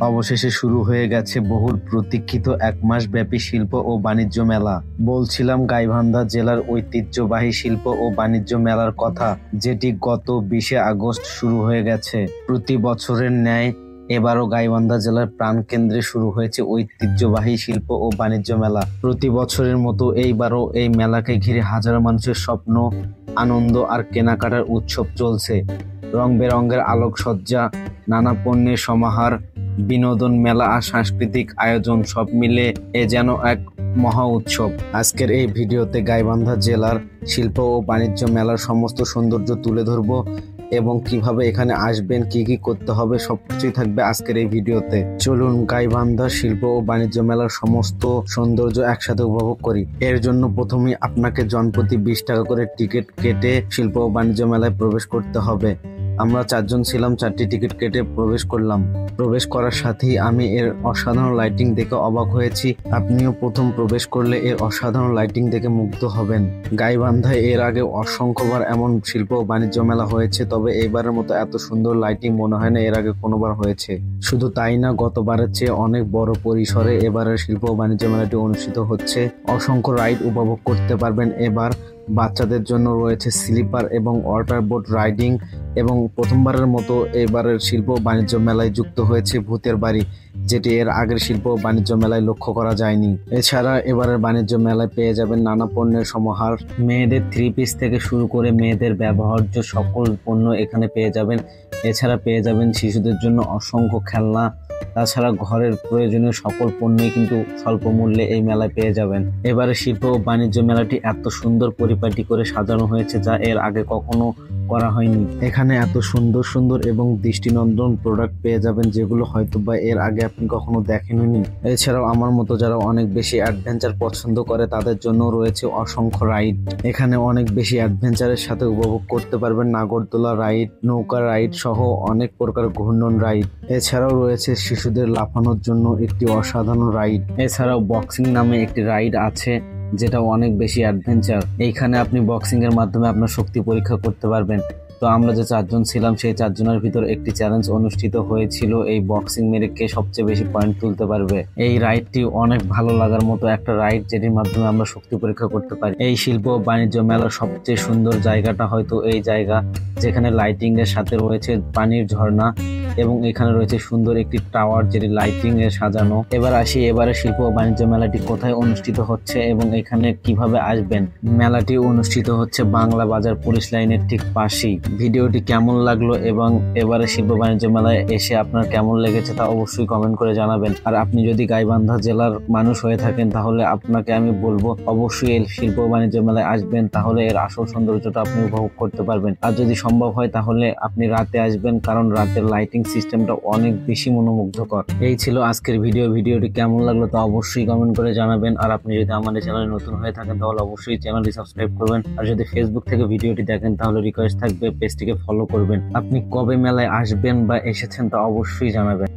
অবশেষে শুরু হয়ে গেছে বহুল প্রতীক্ষিত এক মাস ব্যাপী শিল্প ও বাণিজ্য মেলা। বলছিলাম গাইবান্ধা জেলার ঐতিহ্যবাহী শিল্প ও বাণিজ্য মেলার কথা, যেটি গত 20শে আগস্ট শুরু হয়ে গেছে। প্রতি বছরের ন্যায় এবারও গাইবান্ধা জেলার প্রাণকেন্দ্রে শুরু হয়েছে ঐতিহ্যবাহী শিল্প ও বাণিজ্য মেলা। প্রতি বছরের মতো এইবারও এই মেলাকে ঘিরে হাজারো মানুষের স্বপ্ন, আনন্দ আর কেনাকাটার উৎসব চলছে। রং বেরঙের আলোকসজ্জা, নানা পণ্যের সমাহার, বিনোদন মেলা আর সাংস্কৃতিক আয়োজন সব মিলে এ যেন এক মহা উৎসব। আজকের এই ভিডিওতে গাইবান্ধা জেলার শিল্প ও বাণিজ্য মেলার সমস্ত সৌন্দর্য তুলে ধরবো এবং কিভাবে এখানে আসবেন, কি কি করতে হবে, সবকিছুই থাকবে আজকের এই ভিডিওতে। চলুন গাইবান্ধা শিল্প ও বাণিজ্য মেলার সমস্ত সৌন্দর্য একসাথে উপভোগ করি। এর জন্য প্রথমেই আপনাকে জনপ্রতি 20 টাকা করে টিকিট কেটে শিল্প ও বাণিজ্য মেলায় প্রবেশ করতে হবে। আমরা 4 জন ছিলাম, 4টি টিকিট কেটে প্রবেশ করলাম। প্রবেশ করার সাথেই আমি এর অসাধারণ লাইটিং দেখে অবাক হয়েছি। আপনিও প্রথম প্রবেশ করলে এর অসাধারণ লাইটিং দেখে মুগ্ধ হবেন। গাইবান্ধায় এর আগে অসংখ্যবার এমন শিল্প ও বাণিজ্য মেলা হয়েছে, তবে এবারের মতো এত সুন্দর লাইটিং মনে হয় না এর আগে কোনোবার হয়েছে। শুধু তাই না, গতবারের চেয়ে অনেক বড় পরিসরে এবারের শিল্প ও বাণিজ্য মেলাটি অনুষ্ঠিত হচ্ছে। অসংখ্য রাইড উপভোগ করতে পারবেন এবার। বাচ্চাদের জন্য রয়েছে স্লিপার এবং ওয়াটার বোট রাইডিং, এবং প্রথমবারের মতো এবারের শিল্প ও বাণিজ্য মেলায় যুক্ত হয়েছে ভূতের বাড়ি, যেটি এর আগের শিল্প ও বাণিজ্য মেলায় লক্ষ্য করা যায়নি। এছাড়া এবারের বাণিজ্য মেলায় পেয়ে যাবেন নানা পণ্যের সমাহার। মেয়েদের 3 পিস থেকে শুরু করে মেয়েদের ব্যবহার্য সকল পণ্য এখানে পেয়ে যাবেন। এছাড়া পেয়ে যাবেন শিশুদের জন্য অসংখ্য খেলনা। তাছাড়া ঘরের প্রয়োজনীয় সকল পণ্যই কিন্তু স্বল্প মূল্যে এই মেলায় পেয়ে যাবেন। এবারে শিল্প ও বাণিজ্য মেলাটি এত সুন্দর পরিপাটি করে সাজানো হয়েছে, যা এর আগে কখনো করা হয়নি। এখানে এত সুন্দর সুন্দর এবং দৃষ্টিনন্দন প্রোডাক্ট পেয়ে যাবেন, যেগুলো হয়তো বা এর আগে আপনি কখনো দেখেননি। এছাড়াও আমার মতো যারা অনেক বেশি অ্যাডভেঞ্চার পছন্দ করে তাদের জন্য রয়েছে অসংখ্য রাইড। এখানে অনেক বেশি অ্যাডভেঞ্চারের সাথে উপভোগ করতে পারবেন নাগরদোলা রাইড, নৌকা রাইড সহ অনেক প্রকার ঘূর্ণন রাইড। এছাড়াও রয়েছে শিশুদের লাফানোর জন্য একটি অসাধারণ রাইড। এছাড়াও বক্সিং নামে একটি রাইড আছে, যেটা অনেক বেশি অ্যাডভেঞ্চার। এইখানে আপনি বক্সিং এর মাধ্যমে আপনার শক্তি পরীক্ষা করতে পারবেন। তো আমরা যে 4 জন ছিলাম, সেই 4 জনের ভিতর একটি চ্যালেঞ্জ অনুষ্ঠিত হয়েছিল, এই বক্সিং মেরে কে সবচেয়ে বেশি পয়েন্ট তুলতে পারবে। এই রাইডটি অনেক ভালো লাগার মতো একটা রাইড, যেটির মাধ্যমে আমরা শক্তি পরীক্ষা করতে পারি। এই শিল্প ও বাণিজ্য মেলার সবচেয়ে সুন্দর জায়গাটা হয়তো এই জায়গা, যেখানে লাইটিং এর সাথে রয়েছে পানির ঝর্ণা এবং এখানে রয়েছে সুন্দর একটি টাওয়ার, যেটি লাইটিং এ সাজানো। এবার আসি, এবারে শিল্প ও বাণিজ্য মেলাটি কোথায় অনুষ্ঠিত হচ্ছে এবং এখানে কিভাবে আসবেন। মেলাটি অনুষ্ঠিত হচ্ছে বাংলা বাজার পুলিশ লাইনের ঠিক পাশেই। ভিডিওটি কেমন লাগলো এবং এবারে শিল্প বাণিজ্য মেলায় এসে আপনার কেমন লেগেছে তা অবশ্যই কমেন্ট করে জানাবেন। আর আপনি যদি গাইবান্ধা জেলার মানুষ হয়ে থাকেন, তাহলে আপনাকে আমি বলবো অবশ্যই এই শিল্প বাণিজ্য মেলায় আসবেন, তাহলে এর আসল সৌন্দর্যটা আপনি উপভোগ করতে পারবেন। আর যদি সম্ভব হয় তাহলে আপনি রাতে আসবেন, কারণ রাতের লাইটিং সিস্টেমটা অনেক বেশি মনোমুগ্ধকর। এই ছিল আজকের ভিডিওটি কেমন লাগলো তা অবশ্যই কমেন্ট করে জানাবেন। আর আপনি যদি আমাদের চ্যানেলে নতুন হয়ে থাকেন তাহলে অবশ্যই চ্যানেলটি সাবস্ক্রাইব করবেন। আর যদি ফেসবুক থেকে ভিডিওটি দেখেন তাহলে রিকোয়েস্ট থাকবে পেজটিকে ফলো করবেন। আপনি কবে মেলায় আসবেন বা এসেছেন তা অবশ্যই জানাবেন।